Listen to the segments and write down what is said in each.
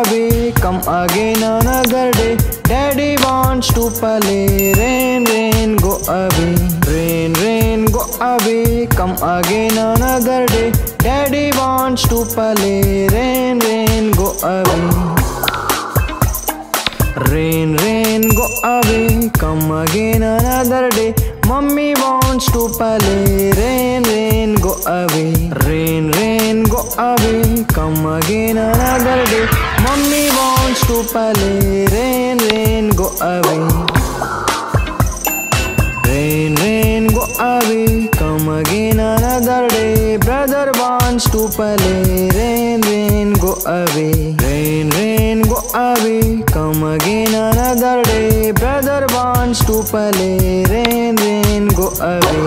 away, come again another day. Daddy wants to play. Rain, rain, go away. Rain, rain, go away, come again another day. Daddy wants to play. Rain, rain, go away. Rain, rain, go away, come again another day. Mummy wants to play. Rain, rain, go away. Rain, rain, go away, come again another day. Mummy wants to play. Rain, rain, go away. Rain, rain, go away, come again another day. Brother wants to play. Rain, rain, go away. Rain, rain, go away, come again another day. Brother wants to play. Rain, rain, go away.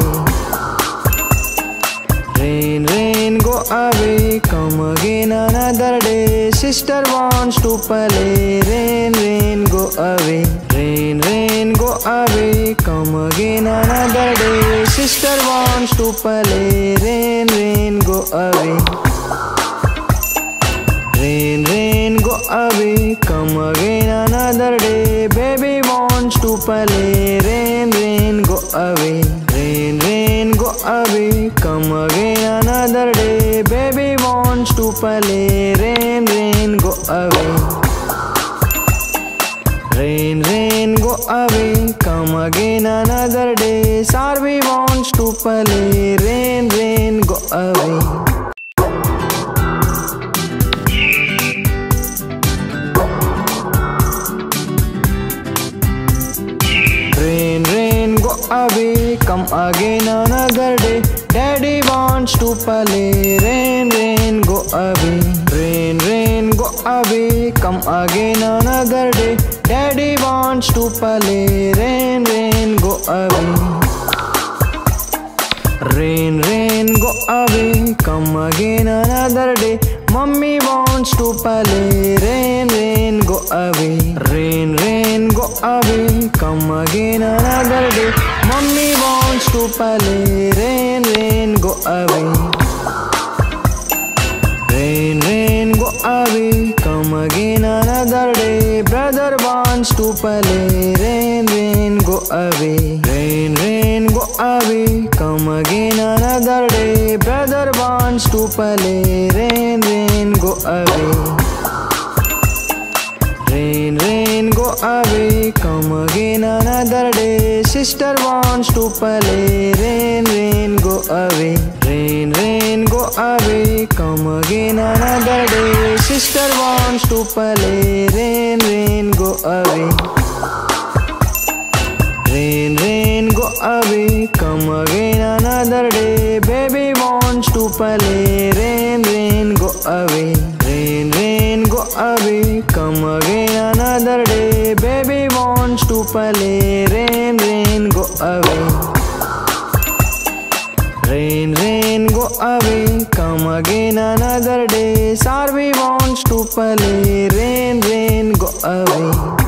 Rain, rain, go away, come again another day. Sister wants to play. Rain, rain, go away. Rain, rain, go away, come again another day. Sister wants to play. Rain, rain, go away. Rain, rain, go away, come again another day. Baby wants to play. Rain, rain, go away. Rain, rain, go away, come again another day. Baby wants to play. Rain, rain, go away. Rain, rain, go away, come again another day. Sarvi wants to play. Rain, rain, go away. Rain, rain, go away, come again another day. Daddy wants to play. Rain, rain, go away. Rain, rain, go away, come again another day. Daddy wants to play. Rain, rain, go away. Rain, rain, go away, come again another day. Mummy wants to play. Rain, rain, go away. Rain, rain, go away, come again another day. Mummy wants to play. Rain, rain, go away. Rain, rain, go away, come again another day. Brother wants to play. Rain, rain, go away. Rain, rain, go away, come again another day. Brother wants to play. Rain, rain, go away. Rain, rain, go away, come again another day. Sister wants to play. Rain, rain, go away. Rain, rain, go away, come again another day. Sister wants to play. Rain, rain, go away. Rain, rain, go away, come again another day. Baby wants to play. Rain, rain, go away. Rain, rain, go away, come again another day. Baby wants to play. Rain, rain, go away. Rain, rain, go away, come again another day. Sarvi wants to play. Rain, rain, go away.